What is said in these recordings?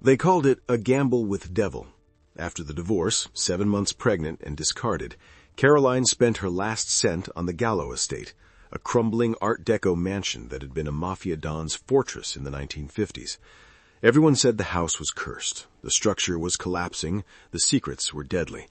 They called it a gamble with devil. After the divorce, 7 months pregnant and discarded, Caroline spent her last cent on the Gallo estate, a crumbling Art Deco mansion that had been a Mafia don's fortress in the 1950s. Everyone said the house was cursed. The structure was collapsing. The secrets were deadly.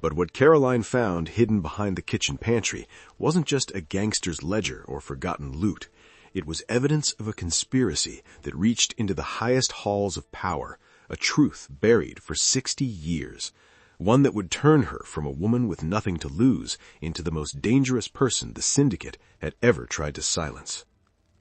But what Caroline found hidden behind the kitchen pantry wasn't just a gangster's ledger or forgotten loot. It was evidence of a conspiracy that reached into the highest halls of power, a truth buried for 60 years. One that would turn her from a woman with nothing to lose into the most dangerous person the syndicate had ever tried to silence.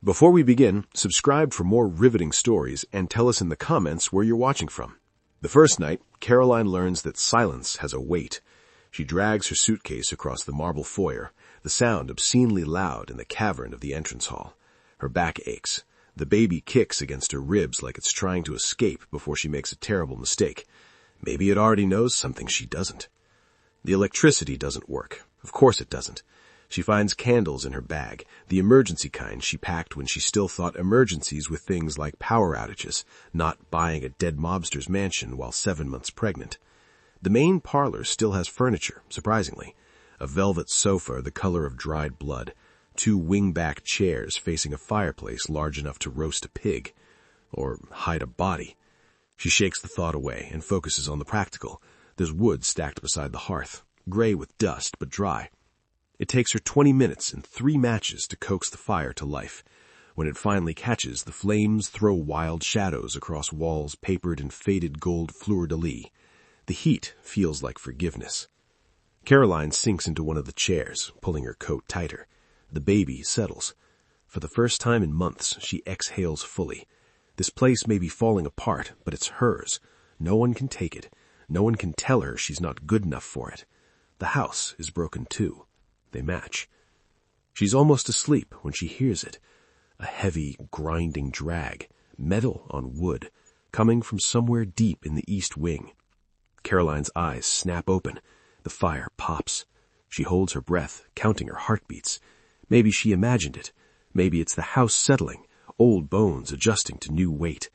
Before we begin, subscribe for more riveting stories and tell us in the comments where you're watching from. The first night, Caroline learns that silence has a weight. She drags her suitcase across the marble foyer, the sound obscenely loud in the cavern of the entrance hall. Her back aches. The baby kicks against her ribs like it's trying to escape before she makes a terrible mistake. Maybe it already knows something she doesn't. The electricity doesn't work. Of course it doesn't. She finds candles in her bag, the emergency kind she packed when she still thought emergencies with things like power outages, not buying a dead mobster's mansion while 7 months pregnant. The main parlor still has furniture, surprisingly. A velvet sofa the color of dried blood, 2 wing-back chairs facing a fireplace large enough to roast a pig, or hide a body. She shakes the thought away and focuses on the practical. There's wood stacked beside the hearth, gray with dust but dry. It takes her 20 minutes and 3 matches to coax the fire to life. When it finally catches, the flames throw wild shadows across walls papered in faded gold fleur-de-lis. The heat feels like forgiveness. Caroline sinks into one of the chairs, pulling her coat tighter. The baby settles. For the first time in months, she exhales fully. This place may be falling apart, but it's hers. No one can take it. No one can tell her she's not good enough for it. The house is broken too. They match. She's almost asleep when she hears it. A heavy, grinding drag, metal on wood, coming from somewhere deep in the east wing. Caroline's eyes snap open. The fire pops. She holds her breath, counting her heartbeats. Maybe she imagined it. Maybe it's the house settling, old bones adjusting to new weight.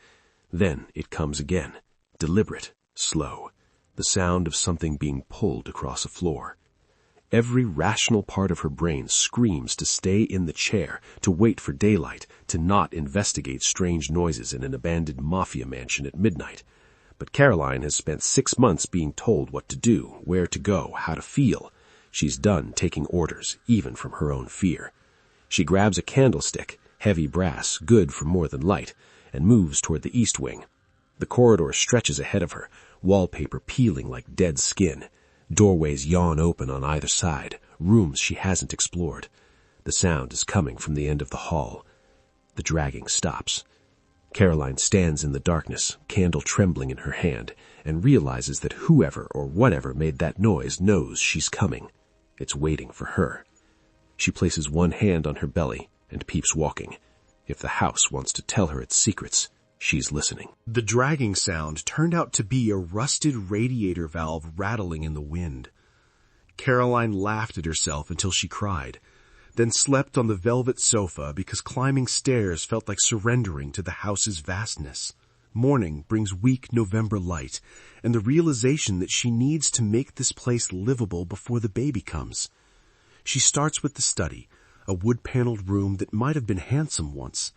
Then it comes again, deliberate, slow, the sound of something being pulled across a floor. Every rational part of her brain screams to stay in the chair, to wait for daylight, to not investigate strange noises in an abandoned Mafia mansion at midnight. But Caroline has spent 6 months being told what to do, where to go, how to feel. She's done taking orders, even from her own fear. She grabs a candlestick, heavy brass, good for more than light, and moves toward the east wing. The corridor stretches ahead of her, wallpaper peeling like dead skin. Doorways yawn open on either side, rooms she hasn't explored. The sound is coming from the end of the hall. The dragging stops. Caroline stands in the darkness, candle trembling in her hand, and realizes that whoever or whatever made that noise knows she's coming. It's waiting for her. She places one hand on her belly and peeps walking. If the house wants to tell her its secrets, she's listening. The dragging sound turned out to be a rusted radiator valve rattling in the wind. Caroline laughed at herself until she cried, then slept on the velvet sofa because climbing stairs felt like surrendering to the house's vastness. Morning brings weak November light and the realization that she needs to make this place livable before the baby comes. She starts with the study, a wood-paneled room that might have been handsome once.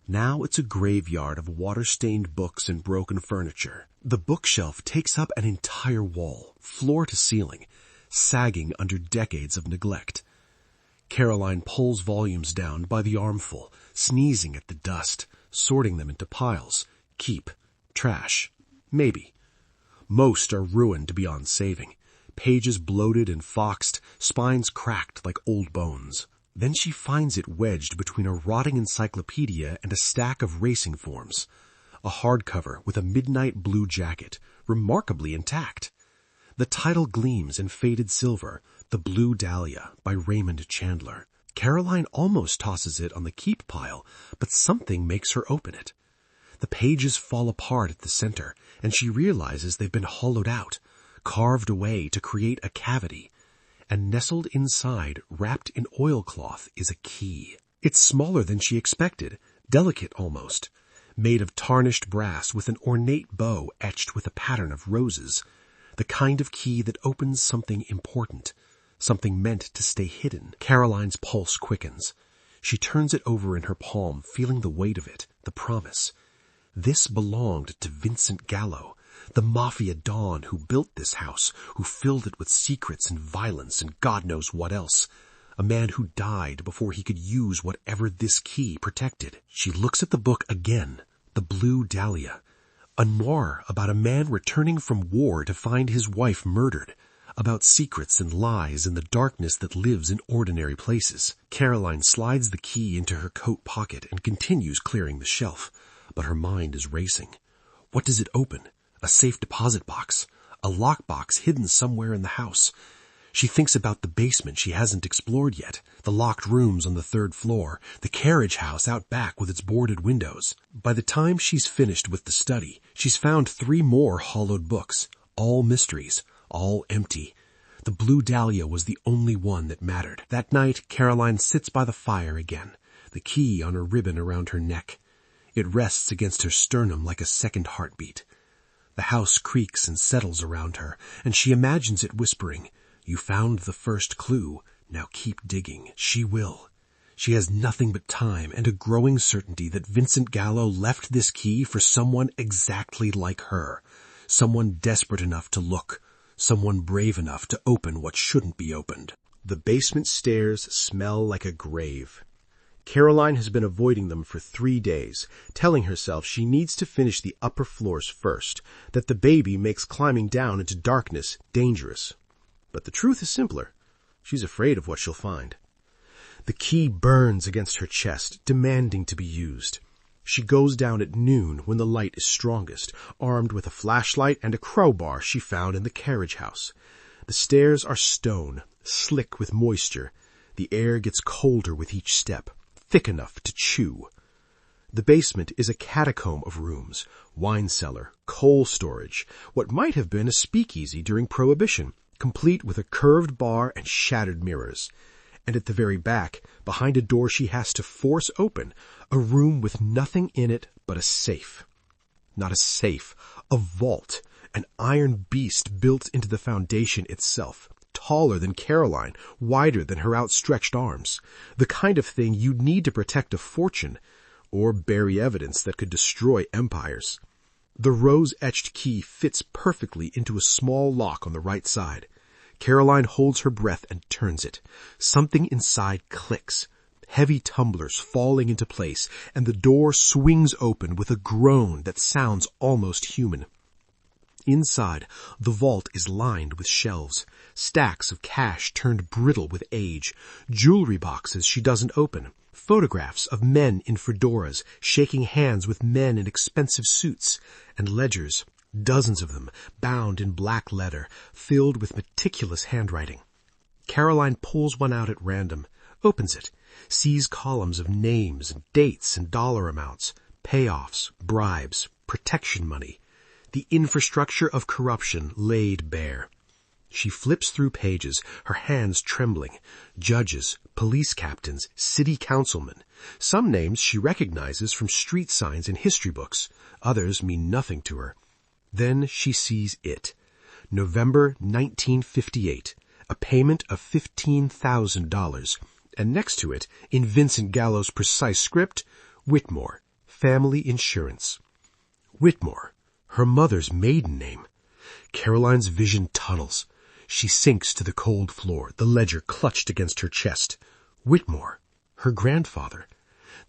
Now it's a graveyard of water-stained books and broken furniture. The bookshelf takes up an entire wall, floor to ceiling, sagging under decades of neglect. Caroline pulls volumes down by the armful, sneezing at the dust, sorting them into piles. Keep, trash, maybe. Most are ruined beyond saving. Pages bloated and foxed, spines cracked like old bones. Then she finds it wedged between a rotting encyclopedia and a stack of racing forms. A hardcover with a midnight blue jacket, remarkably intact. The title gleams in faded silver, The Blue Dahlia by Raymond Chandler. Caroline almost tosses it on the keep pile, but something makes her open it. The pages fall apart at the center, and she realizes they've been hollowed out, carved away to create a cavity. And nestled inside, wrapped in oilcloth, is a key. It's smaller than she expected, delicate almost. made of tarnished brass with an ornate bow etched with a pattern of roses, the kind of key that opens something important, something meant to stay hidden. Caroline's pulse quickens. She turns it over in her palm, feeling the weight of it, the promise. This belonged to Vincent Gallo, the Mafia Don who built this house, who filled it with secrets and violence and God knows what else. A man who died before he could use whatever this key protected. She looks at the book again, The Blue Dahlia. A noir about a man returning from war to find his wife murdered, about secrets and lies and the darkness that lives in ordinary places. Caroline slides the key into her coat pocket and continues clearing the shelf, but her mind is racing. What does it open? A safe deposit box, a lockbox hidden somewhere in the house. She thinks about the basement she hasn't explored yet, the locked rooms on the 3rd floor, the carriage house out back with its boarded windows. By the time she's finished with the study, she's found 3 more hollowed books, all mysteries, all empty. The Blue Dahlia was the only one that mattered. That night, Caroline sits by the fire again, the key on a ribbon around her neck. It rests against her sternum like a second heartbeat. The house creaks and settles around her, and she imagines it whispering, "You found the first clue, now keep digging." She will. She has nothing but time and a growing certainty that Vincent Gallo left this key for someone exactly like her, someone desperate enough to look, someone brave enough to open what shouldn't be opened. The basement stairs smell like a grave. Caroline has been avoiding them for 3 days, telling herself she needs to finish the upper floors first, that the baby makes climbing down into darkness dangerous. But the truth is simpler. She's afraid of what she'll find. The key burns against her chest, demanding to be used. She goes down at noon when the light is strongest, armed with a flashlight and a crowbar she found in the carriage house. The stairs are stone, slick with moisture. The air gets colder with each step, thick enough to chew. The basement is a catacomb of rooms, wine cellar, coal storage, what might have been a speakeasy during Prohibition, complete with a curved bar and shattered mirrors. And at the very back, behind a door she has to force open, a room with nothing in it but a safe. Not a safe, a vault, an iron beast built into the foundation itself, taller than Caroline, wider than her outstretched arms, the kind of thing you'd need to protect a fortune, or bury evidence that could destroy empires. The rose-etched key fits perfectly into a small lock on the right side. Caroline holds her breath and turns it. Something inside clicks, heavy tumblers falling into place, and the door swings open with a groan that sounds almost human. Inside, the vault is lined with shelves, stacks of cash turned brittle with age, jewelry boxes she doesn't open, photographs of men in fedoras shaking hands with men in expensive suits, and ledgers, dozens of them, bound in black leather, filled with meticulous handwriting. Caroline pulls one out at random, opens it, sees columns of names and dates and dollar amounts, payoffs, bribes, protection money, the infrastructure of corruption laid bare. She flips through pages, her hands trembling. Judges, police captains, city councilmen. Some names she recognizes from street signs and history books. Others mean nothing to her. Then she sees it. November 1958. A payment of $15,000. And next to it, in Vincent Gallo's precise script, Whitmore, family insurance. Whitmore, her mother's maiden name. Caroline's vision tunnels. She sinks to the cold floor, the ledger clutched against her chest. Whitmore, her grandfather.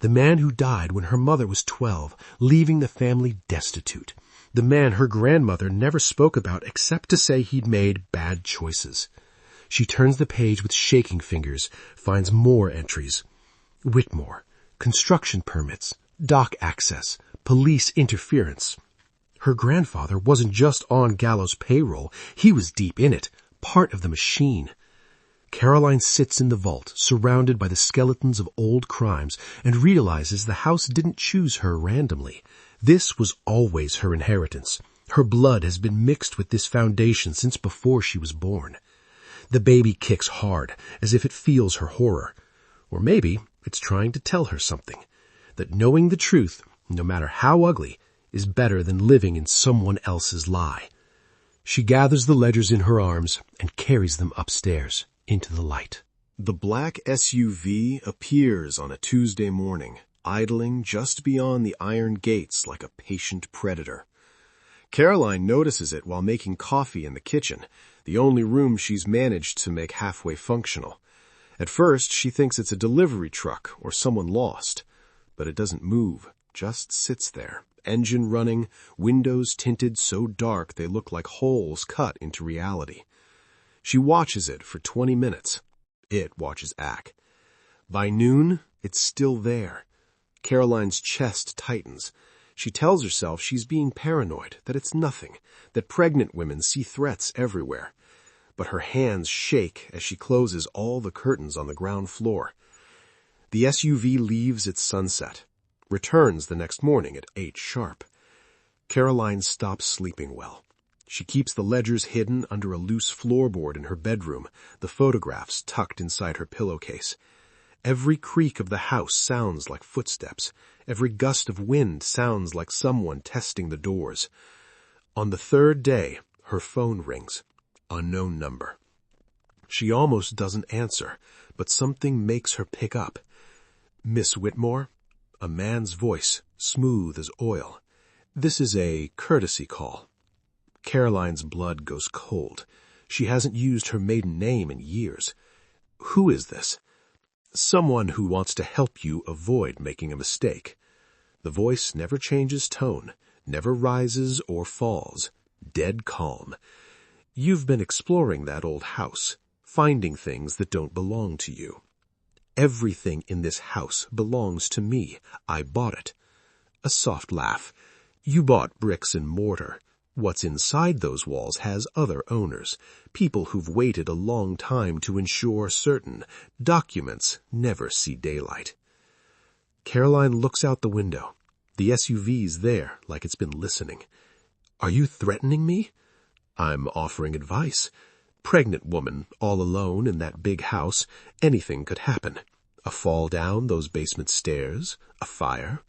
The man who died when her mother was 12, leaving the family destitute. The man her grandmother never spoke about except to say he'd made bad choices. She turns the page with shaking fingers, finds more entries. Whitmore, construction permits, dock access, police interference. Her grandfather wasn't just on Gallo's payroll, he was deep in it, part of the machine. Caroline sits in the vault, surrounded by the skeletons of old crimes, and realizes the house didn't choose her randomly. This was always her inheritance. Her blood has been mixed with this foundation since before she was born. The baby kicks hard, as if it feels her horror. Or maybe it's trying to tell her something. That knowing the truth, no matter how ugly, is better than living in someone else's lie. She gathers the ledgers in her arms and carries them upstairs into the light. The black SUV appears on a Tuesday morning, idling just beyond the iron gates like a patient predator. Caroline notices it while making coffee in the kitchen, the only room she's managed to make halfway functional. At first, she thinks it's a delivery truck or someone lost, but it doesn't move, just sits there, engine running, windows tinted so dark they look like holes cut into reality. She watches it for 20 minutes. It watches Ack. By noon, it's still there. Caroline's chest tightens. She tells herself she's being paranoid, that it's nothing, that pregnant women see threats everywhere. But her hands shake as she closes all the curtains on the ground floor. The SUV leaves at sunset, returns the next morning at 8 sharp. Caroline stops sleeping well. She keeps the ledgers hidden under a loose floorboard in her bedroom, the photographs tucked inside her pillowcase. Every creak of the house sounds like footsteps. Every gust of wind sounds like someone testing the doors. On the third day, her phone rings. Unknown number. She almost doesn't answer, but something makes her pick up. Miss Whitmore? A man's voice, smooth as oil. This is a courtesy call. Caroline's blood goes cold. She hasn't used her maiden name in years. Who is this? Someone who wants to help you avoid making a mistake. The voice never changes tone, never rises or falls. Dead calm. You've been exploring that old house, finding things that don't belong to you. Everything in this house belongs to me. I bought it. A soft laugh. You bought bricks and mortar. What's inside those walls has other owners, people who've waited a long time to ensure certain documents never see daylight. Caroline looks out the window. The SUV's there, like it's been listening. Are you threatening me? I'm offering advice. Pregnant woman, all alone in that big house, anything could happen. A fall down those basement stairs, a fire.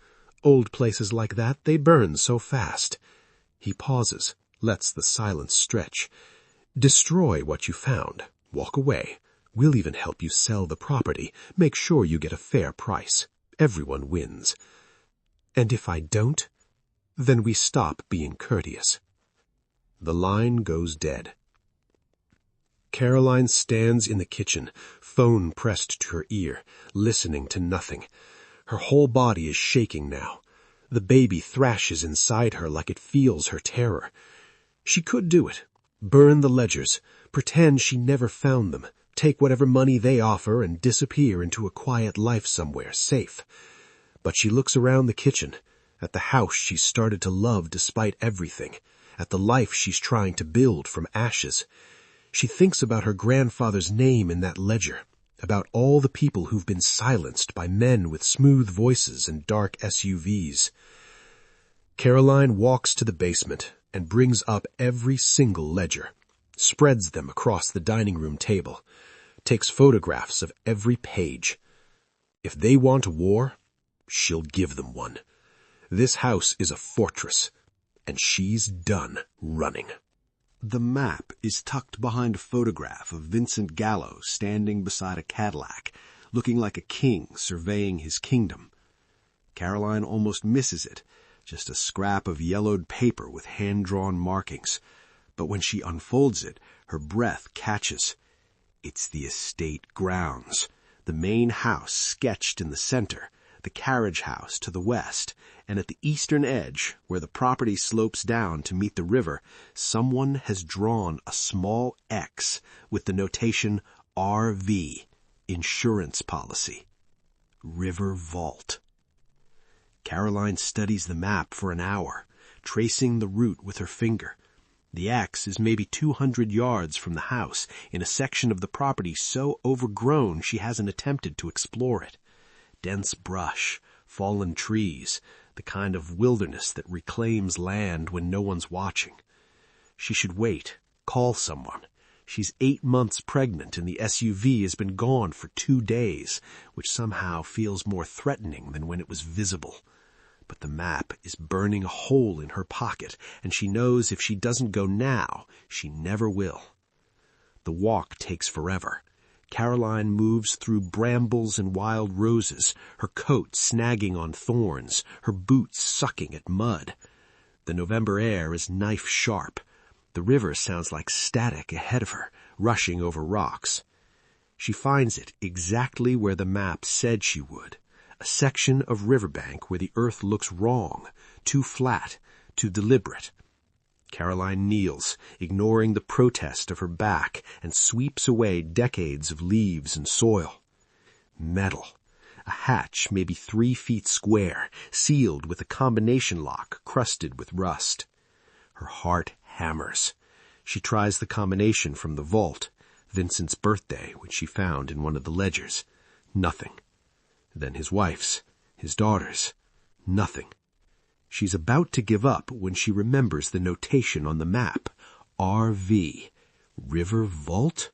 Old places like that, they burn so fast. He pauses, lets the silence stretch. Destroy what you found. Walk away. We'll even help you sell the property. Make sure you get a fair price. Everyone wins. And if I don't, then we stop being courteous. The line goes dead. Caroline stands in the kitchen, phone pressed to her ear, listening to nothing. Her whole body is shaking now. The baby thrashes inside her like it feels her terror. She could do it. Burn the ledgers. Pretend she never found them. Take whatever money they offer and disappear into a quiet life somewhere, safe. But she looks around the kitchen, at the house she's started to love despite everything, at the life she's trying to build from ashes. She thinks about her grandfather's name in that ledger, about all the people who've been silenced by men with smooth voices and dark SUVs. Caroline walks to the basement and brings up every single ledger, spreads them across the dining room table, takes photographs of every page. If they want war, she'll give them one. This house is a fortress, and she's done running. The map is tucked behind a photograph of Vincent Gallo standing beside a Cadillac, looking like a king surveying his kingdom. Caroline almost misses it, just a scrap of yellowed paper with hand-drawn markings. But when she unfolds it, her breath catches. It's the estate grounds, the main house sketched in the center, the carriage house to the west, and at the eastern edge, where the property slopes down to meet the river, someone has drawn a small X with the notation RV, insurance policy. River Vault. Caroline studies the map for an hour, tracing the route with her finger. The X is maybe 200 yards from the house, in a section of the property so overgrown she hasn't attempted to explore it. Dense brush, fallen trees, the kind of wilderness that reclaims land when no one's watching. She should wait, call someone. She's 8 months pregnant and the SUV has been gone for 2 days, which somehow feels more threatening than when it was visible. But the map is burning a hole in her pocket, and she knows if she doesn't go now, she never will. The walk takes forever. Caroline moves through brambles and wild roses, her coat snagging on thorns, her boots sucking at mud. The November air is knife-sharp. The river sounds like static ahead of her, rushing over rocks. She finds it exactly where the map said she would, a section of riverbank where the earth looks wrong, too flat, too deliberate. Caroline kneels, ignoring the protest of her back, and sweeps away decades of leaves and soil. Metal. A hatch maybe 3 feet square, sealed with a combination lock crusted with rust. Her heart hammers. She tries the combination from the vault, Vincent's birthday, which she found in one of the ledgers. Nothing. Then his wife's, his daughter's. Nothing. She's about to give up when she remembers the notation on the map. RV. River Vault?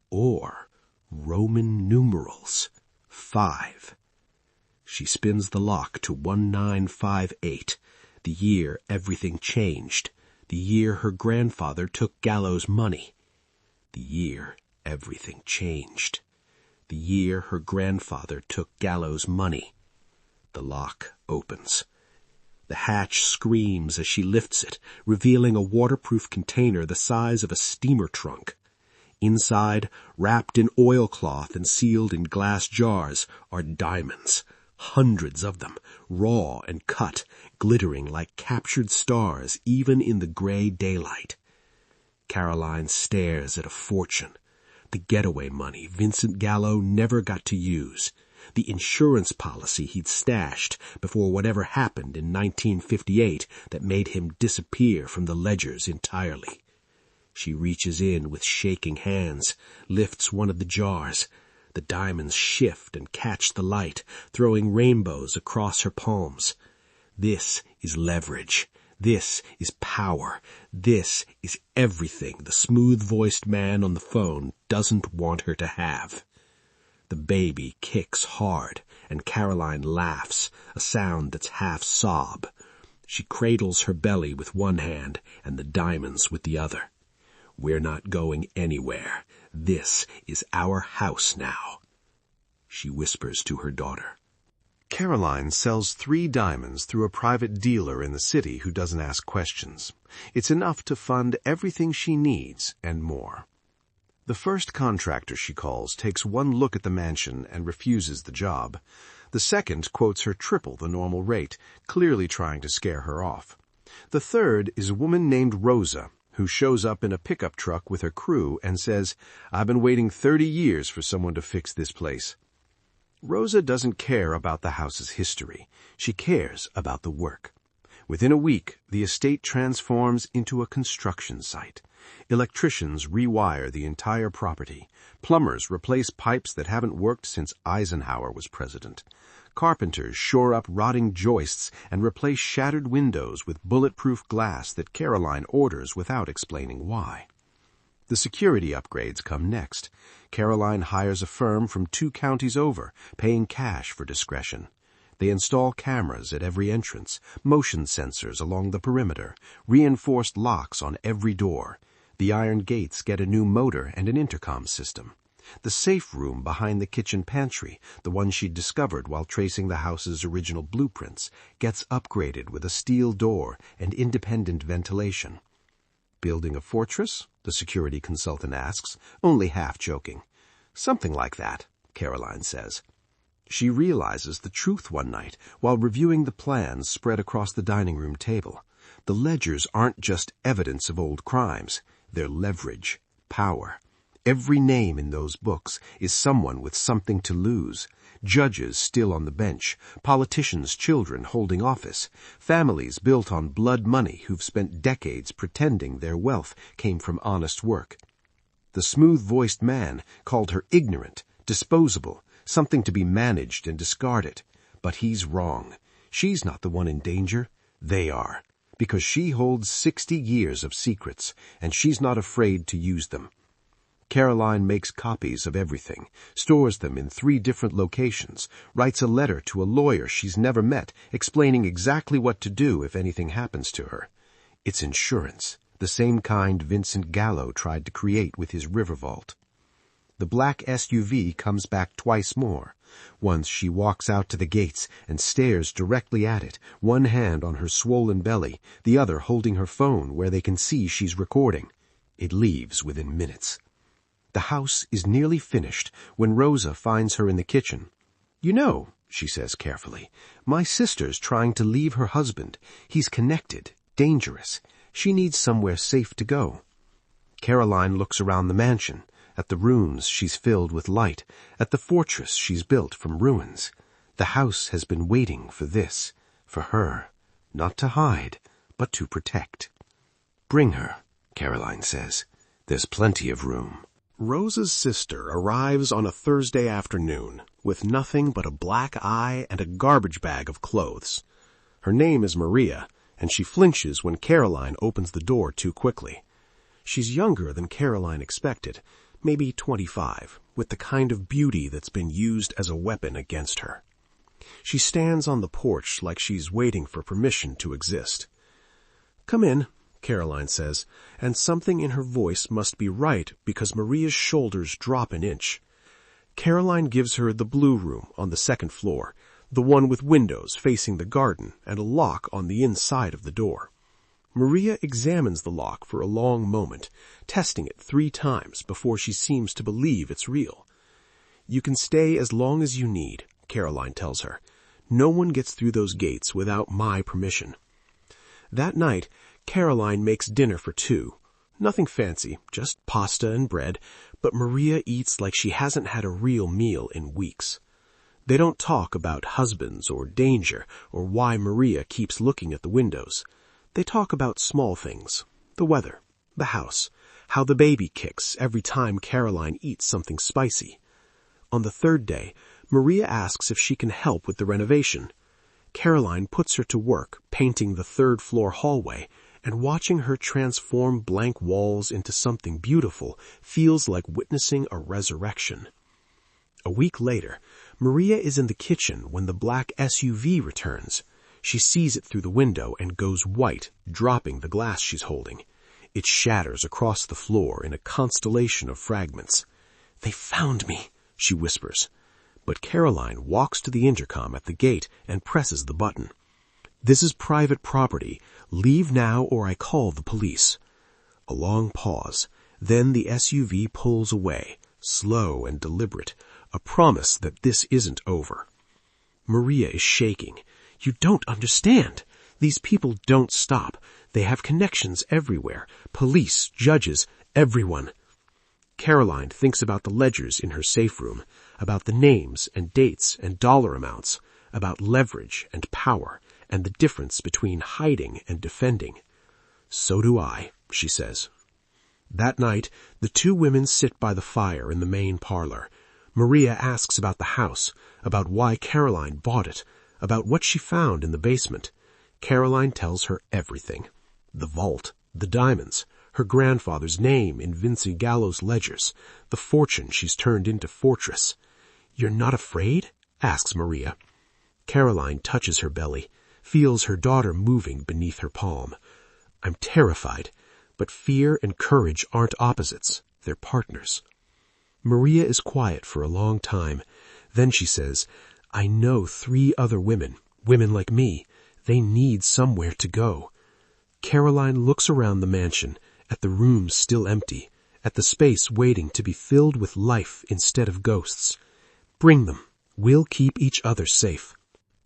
Or Roman numerals. 5. She spins the lock to 1958, the year everything changed, the year her grandfather took Gallo's money. The year everything changed. The year her grandfather took Gallo's money. The lock opens. The hatch screams as she lifts it, revealing a waterproof container the size of a steamer trunk. Inside, wrapped in oilcloth and sealed in glass jars, are diamonds. Hundreds of them, raw and cut, glittering like captured stars even in the gray daylight. Caroline stares at a fortune. The getaway money Vincent Gallo never got to use. The insurance policy he'd stashed before whatever happened in 1958 that made him disappear from the ledgers entirely. She reaches in with shaking hands, lifts one of the jars. The diamonds shift and catch the light, throwing rainbows across her palms. This is leverage. This is power. This is everything the smooth-voiced man on the phone doesn't want her to have. The baby kicks hard, and Caroline laughs, a sound that's half sob. She cradles her belly with one hand and the diamonds with the other. We're not going anywhere. This is our house now, she whispers to her daughter. Caroline sells 3 diamonds through a private dealer in the city who doesn't ask questions. It's enough to fund everything she needs and more. The first contractor she calls takes one look at the mansion and refuses the job. The second quotes her triple the normal rate, clearly trying to scare her off. The third is a woman named Rosa, who shows up in a pickup truck with her crew and says, "I've been waiting 30 years for someone to fix this place." Rosa doesn't care about the house's history. She cares about the work. Within a week, the estate transforms into a construction site. Electricians rewire the entire property. Plumbers replace pipes that haven't worked since Eisenhower was president. Carpenters shore up rotting joists and replace shattered windows with bulletproof glass that Caroline orders without explaining why. The security upgrades come next. Caroline hires a firm from 2 counties over, paying cash for discretion. They install cameras at every entrance, motion sensors along the perimeter, reinforced locks on every door. The iron gates get a new motor and an intercom system. The safe room behind the kitchen pantry, the one she'd discovered while tracing the house's original blueprints, gets upgraded with a steel door and independent ventilation. "Building a fortress?" the security consultant asks, only half joking. "Something like that," Caroline says. She realizes the truth one night while reviewing the plans spread across the dining room table. The ledgers aren't just evidence of old crimes. They're leverage, power. Every name in those books is someone with something to lose. Judges still on the bench, politicians' children holding office, families built on blood money who've spent decades pretending their wealth came from honest work. The smooth-voiced man called her ignorant, disposable, something to be managed and discarded. But he's wrong. She's not the one in danger. They are. Because she holds 60 years of secrets, and she's not afraid to use them. Caroline makes copies of everything, stores them in 3 different locations, writes a letter to a lawyer she's never met, explaining exactly what to do if anything happens to her. It's insurance, the same kind Vincent Gallo tried to create with his river vault. The black SUV comes back twice more. Once she walks out to the gates and stares directly at it, one hand on her swollen belly, the other holding her phone where they can see she's recording. It leaves within minutes. The house is nearly finished when Rosa finds her in the kitchen. "You know," she says carefully, "my sister's trying to leave her husband. He's connected, dangerous. She needs somewhere safe to go." Caroline looks around the mansion, at the rooms she's filled with light, at the fortress she's built from ruins. The house has been waiting for this, for her, not to hide, but to protect. "Bring her," Caroline says. "There's plenty of room." Rosa's sister arrives on a Thursday afternoon with nothing but a black eye and a garbage bag of clothes. Her name is Maria, and she flinches when Caroline opens the door too quickly. She's younger than Caroline expected, maybe 25, with the kind of beauty that's been used as a weapon against her. She stands on the porch like she's waiting for permission to exist. "Come in," Caroline says, and something in her voice must be right because Maria's shoulders drop an inch. Caroline gives her the blue room on the 2nd floor, the one with windows facing the garden and a lock on the inside of the door. Maria examines the lock for a long moment, testing it 3 times before she seems to believe it's real. "You can stay as long as you need," Caroline tells her. "No one gets through those gates without my permission." That night, Caroline makes dinner for 2. Nothing fancy, just pasta and bread, but Maria eats like she hasn't had a real meal in weeks. They don't talk about husbands or danger or why Maria keeps looking at the windows. They talk about small things, the weather, the house, how the baby kicks every time Caroline eats something spicy. On the 3rd day, Maria asks if she can help with the renovation. Caroline puts her to work painting the 3rd floor hallway, and watching her transform blank walls into something beautiful feels like witnessing a resurrection. A week later, Maria is in the kitchen when the black SUV returns. She sees it through the window and goes white, dropping the glass she's holding. It shatters across the floor in a constellation of fragments. "They found me," she whispers. But Caroline walks to the intercom at the gate and presses the button. "This is private property. Leave now or I call the police." A long pause. Then the SUV pulls away, slow and deliberate, a promise that this isn't over. Maria is shaking. "You don't understand. These people don't stop. They have connections everywhere. Police, judges, everyone." Caroline thinks about the ledgers in her safe room, about the names and dates and dollar amounts, about leverage and power, and the difference between hiding and defending. "So do I," she says. That night, the 2 women sit by the fire in the main parlor. Maria asks about the house, about why Caroline bought it, about what she found in the basement. Caroline tells her everything. The vault, the diamonds, her grandfather's name in Vincent Gallo's ledgers, the fortune she's turned into fortress. "You're not afraid?" asks Maria. Caroline touches her belly, feels her daughter moving beneath her palm. "I'm terrified, but fear and courage aren't opposites. They're partners." Maria is quiet for a long time. Then she says, "I know 3 other women like me. They need somewhere to go." Caroline looks around the mansion, at the rooms still empty, at the space waiting to be filled with life instead of ghosts. "Bring them. We'll keep each other safe."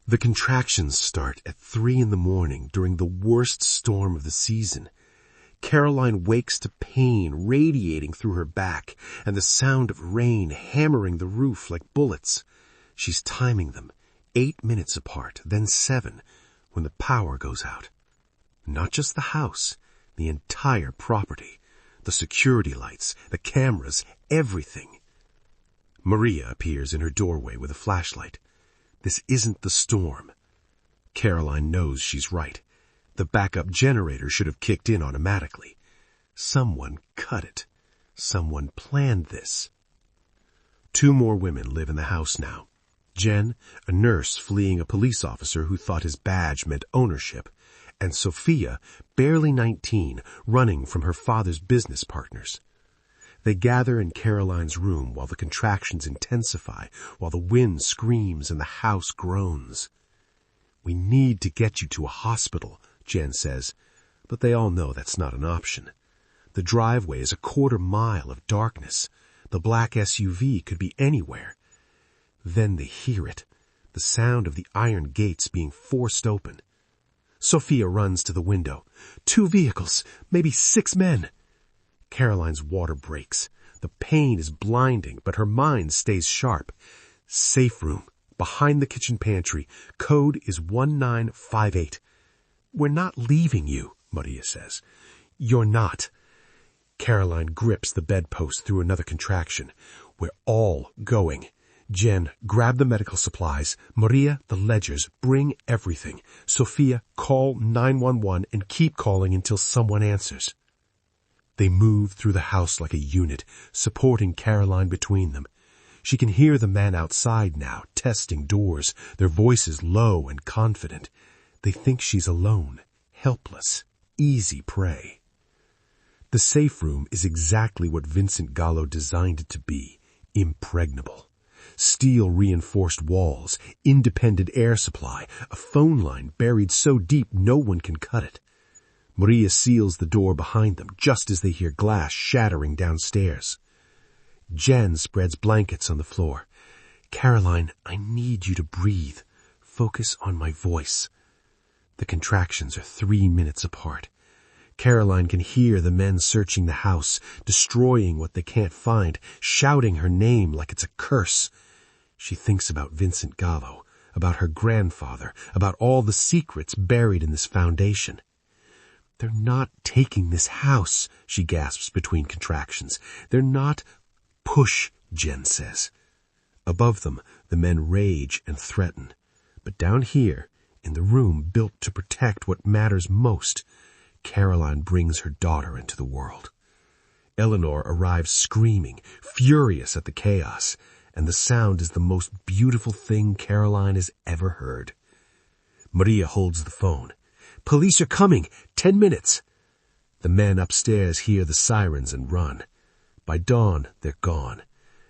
The contractions start at 3 in the morning during the worst storm of the season. Caroline wakes to pain radiating through her back and the sound of rain hammering the roof like bullets. She's timing them, 8 minutes apart, then 7, when the power goes out. Not just the house, the entire property, the security lights, the cameras, everything. Maria appears in her doorway with a flashlight. This isn't the storm. Caroline knows she's right. The backup generator should have kicked in automatically. Someone cut it. Someone planned this. 2 more women live in the house now. Jen, a nurse fleeing a police officer who thought his badge meant ownership, and Sophia, barely 19, running from her father's business partners. They gather in Caroline's room while the contractions intensify, while the wind screams and the house groans. "We need to get you to a hospital," Jen says, but they all know that's not an option. The driveway is a 1/4 mile of darkness. The black SUV could be anywhere. Then they hear it, the sound of the iron gates being forced open. Sophia runs to the window. 2 vehicles, maybe 6 men. Caroline's water breaks. The pain is blinding, but her mind stays sharp. Safe room, behind the kitchen pantry. Code is 1958. "We're not leaving you," Maria says. "You're not." Caroline grips the bedpost through another contraction. "We're all going. Jen, grab the medical supplies. Maria, the ledgers. Bring everything. Sophia, call 911 and keep calling until someone answers." They move through the house like a unit, supporting Caroline between them. She can hear the men outside now, testing doors, their voices low and confident. They think she's alone, helpless, easy prey. The safe room is exactly what Vincent Gallo designed it to be, impregnable. Steel-reinforced walls, independent air supply, a phone line buried so deep no one can cut it. Maria seals the door behind them just as they hear glass shattering downstairs. Jen spreads blankets on the floor. "Caroline, I need you to breathe. Focus on my voice." The contractions are 3 minutes apart. Caroline can hear the men searching the house, destroying what they can't find, shouting her name like it's a curse. She thinks about Vincent Gallo, about her grandfather, about all the secrets buried in this foundation. "They're not taking this house," she gasps between contractions. "They're not—" "Push," Jen says. Above them, the men rage and threaten. But down here, in the room built to protect what matters most, Caroline brings her daughter into the world. Eleanor arrives screaming, furious at the chaos, and the sound is the most beautiful thing Caroline has ever heard. Maria holds the phone. "Police are coming! 10 minutes!" The men upstairs hear the sirens and run. By dawn, they're gone,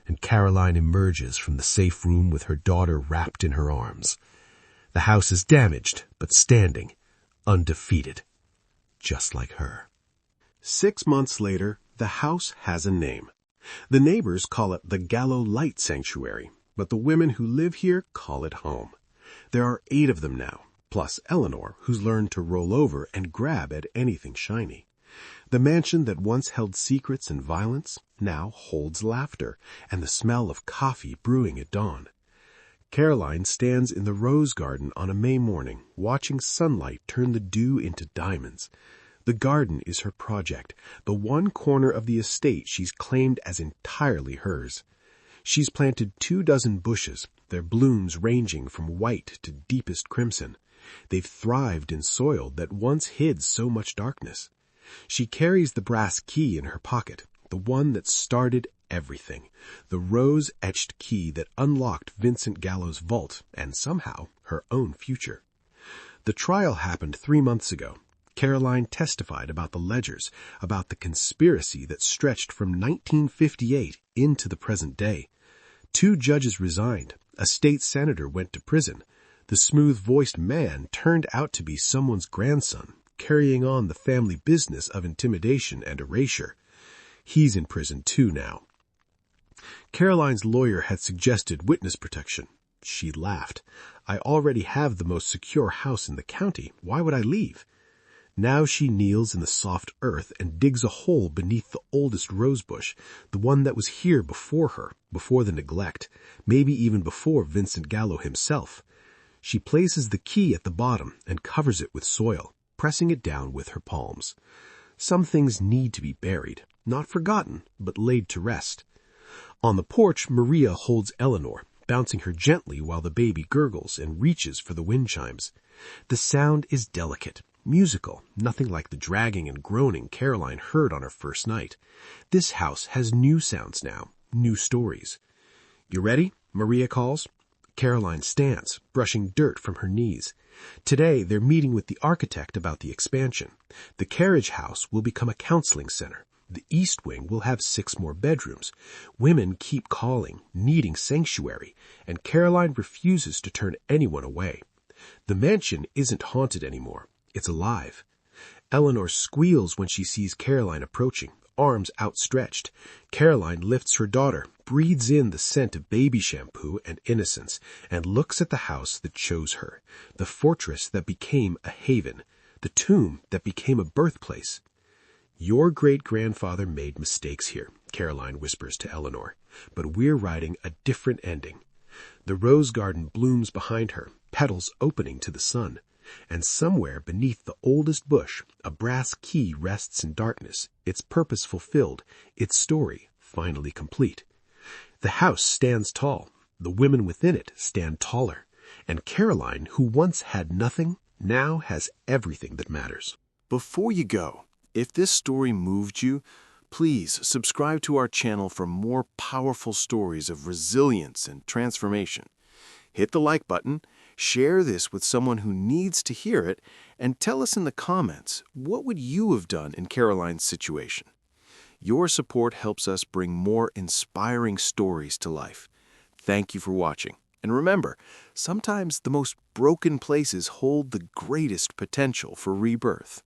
and Caroline emerges from the safe room with her daughter wrapped in her arms. The house is damaged, but standing, undefeated, just like her. 6 months later, the house has a name. The neighbors call it the Gallo Light Sanctuary, but the women who live here call it home. There are 8 of them now, plus Eleanor, who's learned to roll over and grab at anything shiny. The mansion that once held secrets and violence now holds laughter and the smell of coffee brewing at dawn. Caroline stands in the rose garden on a May morning, watching sunlight turn the dew into diamonds. The garden is her project, the one corner of the estate she's claimed as entirely hers. She's planted 24 bushes, their blooms ranging from white to deepest crimson. They've thrived in soil that once hid so much darkness. She carries the brass key in her pocket, the one that started everything, the rose-etched key that unlocked Vincent Gallo's vault and somehow her own future. The trial happened 3 months ago. Caroline testified about the ledgers, about the conspiracy that stretched from 1958 into the present day. 2 judges resigned. A state senator went to prison. The smooth-voiced man turned out to be someone's grandson, carrying on the family business of intimidation and erasure. He's in prison too now. Caroline's lawyer had suggested witness protection. She laughed. "I already have the most secure house in the county. Why would I leave?" Now she kneels in the soft earth and digs a hole beneath the oldest rosebush, the one that was here before her, before the neglect, maybe even before Vincent Gallo himself. She places the key at the bottom and covers it with soil, pressing it down with her palms. Some things need to be buried, not forgotten, but laid to rest. On the porch, Maria holds Eleanor, bouncing her gently while the baby gurgles and reaches for the wind chimes. The sound is delicate, Musical, nothing like the dragging and groaning Caroline heard on her first night. This house has new sounds now, new stories. "You ready?" Maria calls. Caroline stands, brushing dirt from her knees. Today they're meeting with the architect about the expansion. The carriage house will become a counseling center. The east wing will have 6 more bedrooms. Women keep calling, needing sanctuary, and Caroline refuses to turn anyone away. The mansion isn't haunted anymore. It's alive. Eleanor squeals when she sees Caroline approaching, arms outstretched. Caroline lifts her daughter, breathes in the scent of baby shampoo and innocence, and looks at the house that chose her, the fortress that became a haven, the tomb that became a birthplace. "Your great-grandfather made mistakes here," Caroline whispers to Eleanor, "but we're writing a different ending." The rose garden blooms behind her, petals opening to the sun, and somewhere beneath the oldest bush, a brass key rests in darkness, its purpose fulfilled, its story finally complete. The house stands tall, the women within it stand taller, and Caroline, who once had nothing, now has everything that matters. Before you go, if this story moved you, please subscribe to our channel for more powerful stories of resilience and transformation. Hit the like button, share this with someone who needs to hear it, and tell us in the comments, what would you have done in Caroline's situation? Your support helps us bring more inspiring stories to life. Thank you for watching. And remember, sometimes the most broken places hold the greatest potential for rebirth.